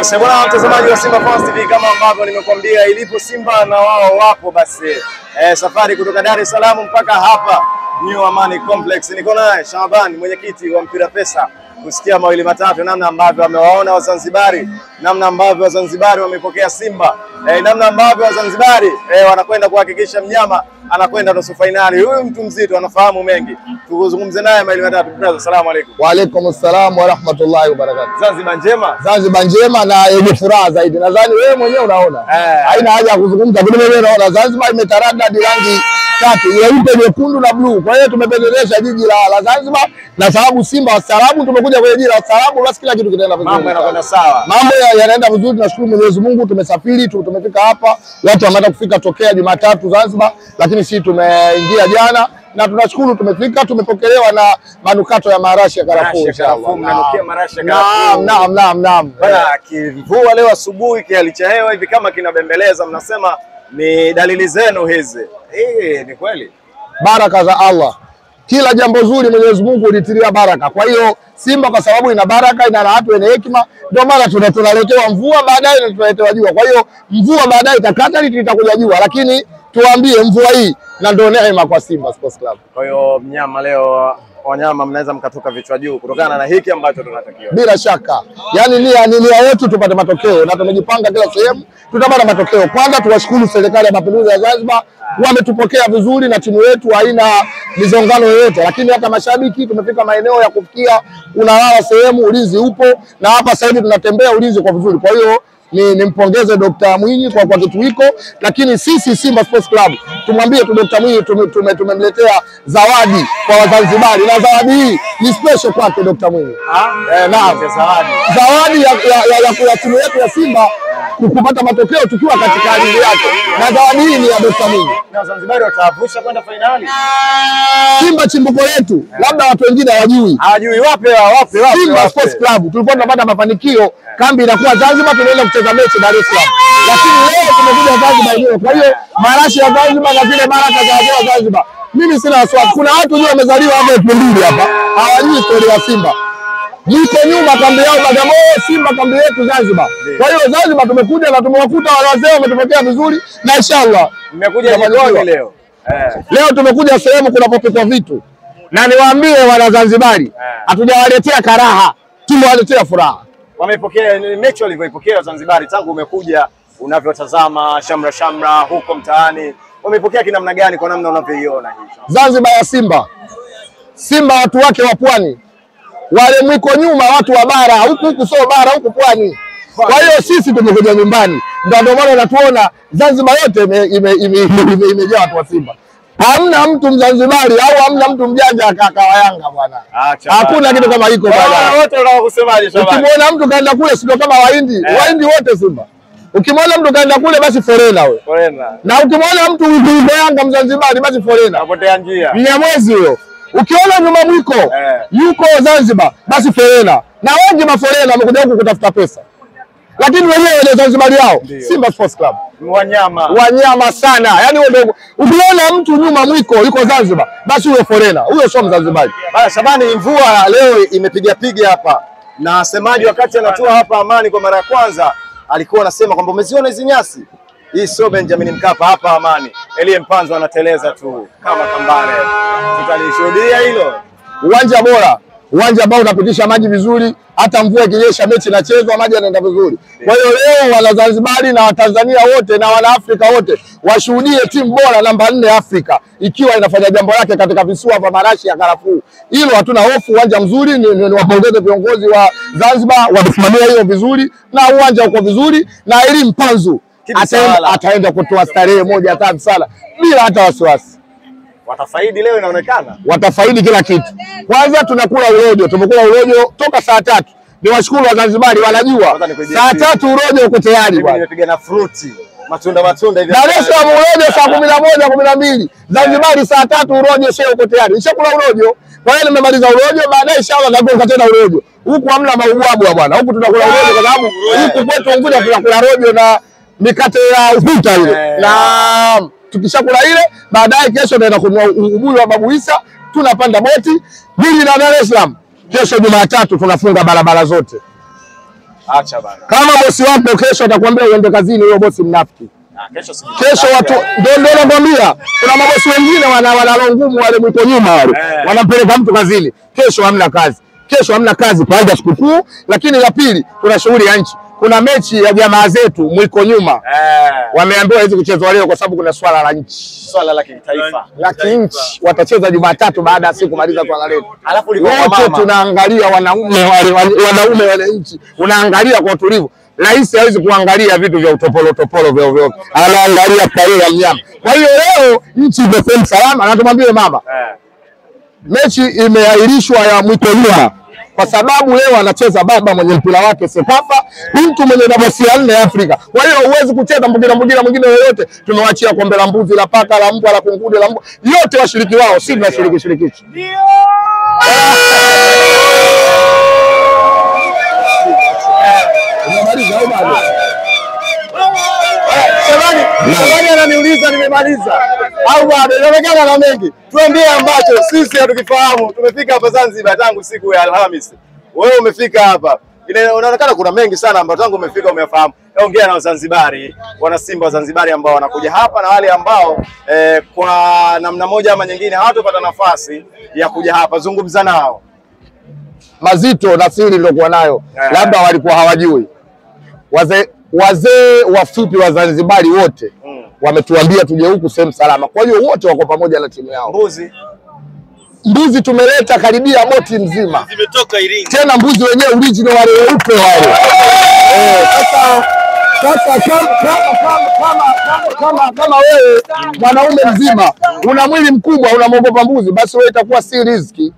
Yes, bwana mtazamaji wa Simba Fans TV, kama ambavyo nimekuambia, ilipo Simba na wao wapo basi. Safari kutoka Dar es Salaam mpaka hapa New Amani Complex. Niko naye Shaban, mwenyekiti wa Mpira Pesa, kusikia mawili matatu namna ambavyo wamewaona Wazanzibari, namna ambavyo Wazanzibari wamepokea Simba, namna ambavyo Wazanzibari wanakwenda kuhakikisha mnyama anakwenda nusu finali. Huyu mtu mzito anafahamu mengi. Tuzungumze naye mawili matatu. Brother, asalamu alaykum. Wa alaykum assalam wa rahmatullahi wa barakatuh. Zanzibar njema. Zanzibar njema na yenye furaha zaidi. Nadhani wewe mwenyewe unaona. Haina haja ya kuzungumza, lakini mimi naona Zanzibar imetaradadi rangi tatu, nyeupe, nyekundu na blue. Kwa hiyo tumependezesha jiji la Zanzibar, na sababu Simba wastaarabu, tumekuja kwenye jiji la wastaarabu, basi kila kitu kinaenda vizuri. Mambo yanakwenda sawa. Mambo yanaenda vizuri, tunashukuru Mwenyezi Mungu. Tumesafiri, tumefika hapa. Watu wameanza kufika tokea Jumatatu Zanzibar, lakini sisi tumeingia jana na tunashukuru tumefika, tumepokelewa na manukato ya marashi ya karafuu inshallah. Mnanukia marashi ya karafuu. Naam. Bwana, kivua leo asubuhi kiali cha hewa hivi kama kinabembeleza, mnasema ni dalili zenu hizi. Ni kweli. Baraka za Allah. Kila jambo zuri Mwenyezi Mungu ulitilia baraka. Kwa hiyo Simba kwa sababu ina baraka, ina watu wenye hekima, ndio maana tunaletewa mvua baadaye na tunaletewa jua. Kwa hiyo mvua baadaye itakata, litakuja jua, lakini tuambie mvua hii na ndio neema kwa Simba Sports Club. Kwa hiyo mnyama leo, wanyama mnaweza mkatoka vichwa juu kutokana na hiki ambacho tunatakiwa. Bila shaka. Yaani nia yetu tupate matokeo, na tumejipanga kila sehemu tutapata matokeo. Kwanza tuwashukuru serikali ya Mapinduzi ya Zanzibar, wametupokea vizuri na timu yetu haina mizongano yoyote, lakini hata mashabiki tumefika maeneo ya kufikia, unalala sehemu, ulinzi upo, na hapa sasa hivi tunatembea ulinzi kwa vizuri. Kwa hiyo nimpongeze Dr. Mwinyi kwa kitu hiko, lakini sisi Simba Sports Club tumwambie tu Dr. Mwinyi tumemletea zawadi kwa Wazanzibari, na zawadi hii ni special kwake Dr. Mwinyi. Naam, zawadi ya timu yetu ya Simba kupata matokeo tukiwa katika hali yake, na zawadi hii ni ya Dr. Mwinyi. Na Wazanzibari watavusha kwenda finali. Simba chimbuko letu, labda watu wengine hawajui. Hawajui wapi. Simba Sports Club tulikuwa tunapata mafanikio, kambi inakuwa Zanzibar, tunaenda kucheza mechi Dar es Salaam. Lakini leo tumekuja Zanzibar leo. Kwa hiyo marashi ya Zanzibar na zile baraka za Zanzibar, mimi sina wasiwasi. Kuna watu ndio wamezaliwa hapa 2000 hapa, hawajui historia ya Simba. Niko nyuma kambi yao Bagamoyo, Simba kambi yetu Zanzibar. Kwa hiyo Zanzibar tumekuja na tumewakuta wale wazee wametupokea vizuri, na inshallah mmekuja jikoni leo. Leo tumekuja sehemu kunapopikwa vitu, na niwaambie wana Zanzibari, hatujawaletea karaha, tumewaletea furaha. Wamepokea mechi walivyoipokea Zanzibari tangu umekuja, unavyotazama shamra huko mtaani, wamepokea kinamna gani kwa namna unavyoiona hicho? Zanzibar ya Simba watu wake wa pwani, wale mwiko nyuma watu wa bara, huku sio bara, huku pwani. Kwa hiyo sisi tumekuja nyumbani, ndio maana unatuona Zanzibar yote imejaa watu wa Simba. Hamna mtu Mzanzibari au hamna mtu mjanja akawa Yanga bwana. Hakuna kitu kama hiko bwana. Wote wanakusemaje Shabani? Ukimwona mtu kaenda kule sio kama Wahindi, Wahindi wote Simba. Ukimwona mtu kaenda kule basi forena wewe. Na ukimwona mtu yuko Yanga Mzanzibari basi forena. Apotea njia. Mnyamwezi huyo. Ukiona nyuma mwiko yuko Zanzibar basi forena. Na wengi maforena wamekuja huku kutafuta pesa. Lakini wenyewe ni Zanzibari yao, Simba Sports Club. Wanyama sana. Yaani ndio ukiona mtu nyuma mwiko yuko Zanzibar, basi huyo forena, huyo sio Mzanzibari. Bana Shabani, mvua leo imepiga hapa. Na semaji wakati anatua hapa Amani kwa mara ya kwanza alikuwa anasema kwamba umeziona hizi nyasi? Hii sio Benjamin Mkapa, hapa Amani. Elie Mpanzo anateleza tu kama kambale. Tutalishuhudia hilo. Uwanja ambao unapitisha maji vizuri, hata mvua ikinyesha mechi inachezwa, maji yanaenda vizuri. Kwa hiyo leo wana Zanzibari na Watanzania wote na wana Afrika wote washuhudie timu bora namba 4 Afrika ikiwa inafanya jambo lake katika visiwa vya marashi ya karafuu. Hilo hatuna hofu, uwanja mzuri, ni wapongeze viongozi wa Zanzibar wasimamia hiyo vizuri, na uwanja uko vizuri, na Elie Mpanzo ataenda kutoa starehe moja tamu sana bila hata wasiwasi. Watafaidi leo inaonekana. Watafaidi kila kitu. Kwanza tunakula urojo, tumekula urojo toka saa 3. Niwashukuru Wazanzibari wanajua. Saa 3 urojo uko tayari bwana. Nimepiga na fruti, matunda hivi. Dar es Salaam urojo saa 11, 12. Zanzibari saa 3 urojo sio uko tayari. Nishakula urojo. Kwa hiyo nimemaliza urojo, baadaye inshallah nagonga tena urojo. Huku hamna maugwabwa bwana. Huku tunakula urojo kwa sababu huku kwetu Unguja tunakula urojo na mikate ya ufuta ile. Na tukishakula ile baadaye kesho tunaenda kununua ubuyu wa Babu Isa, tunapanda boti jiji la Dar es Salaam. Kesho Jumatatu tunafunga barabara zote. Acha bana. Kama bosi wako kesho atakwambia uende kazini, huyo bosi mnafiki. Kesho watu ndio nakwambia, kuna mabosi wengine wana ngumu wale mwiko nyuma wale. Wanampeleka mtu kazini. Kesho hamna kazi. Kesho hamna kazi kwa ajili ya sikukuu, lakini la pili kuna shughuli ya nchi. Kuna mechi ya jamaa zetu mwiko nyuma. Wameambiwa hizi kuchezwa leo kwa sababu kuna swala la nchi. Swala la kitaifa. La kinchi watacheza Jumatatu baada ya siku maliza swala letu. Alafu liko kwa mama. Tunaangalia wanaume wale nchi. Unaangalia kwa utulivu. Rais hawezi kuangalia vitu vya utopolo vya anaangalia kale ya mnyama. Kwa hiyo leo nchi imefanya salama na tumwambie mama. Mechi imeahirishwa ya mwiko nyuma. Kwa sababu leo anacheza baba mwenye mpira wake Sepafa, mtu mwenye nafasi ya 4 Afrika. Kwa hiyo huwezi kucheza mwingine yoyote. Tumewachia kombe la mbuzi, la paka, la mbwa, la kungude, la mbwa. Yote washiriki wao, si tunashiriki shirikishi. Ndio. Unamaliza au bado? Shabani ananiuliza nimemaliza au bado? Inaonekana na mengi. Tuambie ambacho sisi hatukifahamu. Tumefika hapa Zanzibar tangu siku ya Alhamisi. Wewe umefika hapa. Inaonekana kuna mengi sana ambayo tangu umefika umefahamu. Ongea na Wazanzibari, wana Simba Wazanzibari ambao wanakuja hapa na wale ambao kwa namna moja ama nyingine hawatopata nafasi ya kuja hapa. Zungumza nao. Mazito na siri nilikuwa nayo. Labda walikuwa hawajui. Wazee wafupi wa Zanzibari wote wametuambia tuje huku sehemu salama. Kwa hiyo wote wako pamoja na timu yao. Mbuzi tumeleta karibia boti mzima. Zimetoka Iringa. Tena mbuzi wenyewe original wale weupe wale. Kama wewe mwanaume mzima una mwili mkubwa unamwogopa mbuzi, basi wewe itakuwa si riziki.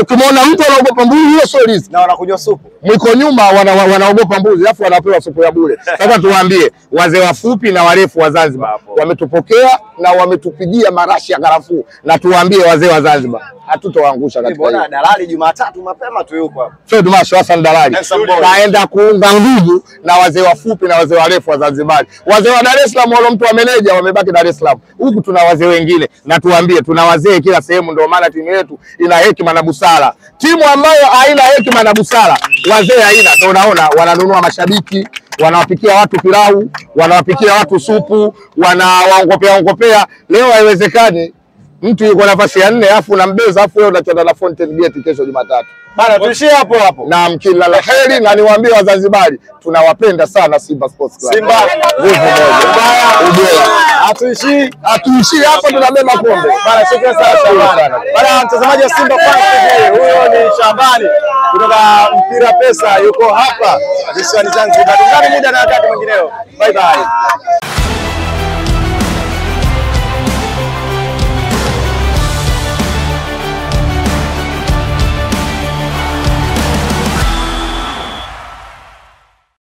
Tumeona mtu anaogopa mbuzi, hiyo sio riziki. Na wanakunywa supu. Mwiko nyuma wanaogopa mbuzi, alafu wanapewa supu ya bure. Sasa tuwaambie wazee wafupi na warefu wa Zanzibar wametupokea na wametupigia marashi ya karafuu, na tuwaambie wazee wa Zanzibar hatutowaangusha katika hiyo. Dalali Jumatatu mapema tu yuko hapa. Fred Masho Hassan Dalali kaenda kuunga nguvu na wazee wafupi na wazee warefu wa Zanzibar. Wazee wa Dar es Salaam wale mtu wa meneja wamebaki Dar es Salaam. Huku tuna wazee wengine, na tuwaambie tuna wazee kila sehemu, ndio maana timu yetu ina hekima na busara. Timu ambayo haina hekima na busara, wazee haina, ndio unaona wananunua mashabiki, wanawapikia watu pilau, wanawapikia watu supu, wanawaongopea. Leo haiwezekani mtu yuko nafasi ya 4 afu unambeza afu wewe unacheza na Fountain Gate kesho Jumatatu. Bana tuishie hapo. Na mkila la heri, na niwaambie Wazanzibari tunawapenda sana Simba Sports Club. Simba nguvu moja. Hatuishii hapo, tunabeba kombe. Bana shukrani sana Shabani. Bana mtazamaji wa Simba Fans, huyo ni Shabani kutoka Mpira Pesa, yuko hapa visiwani Zanzibar. Tungane muda na wakati mwingineo. Bye bye.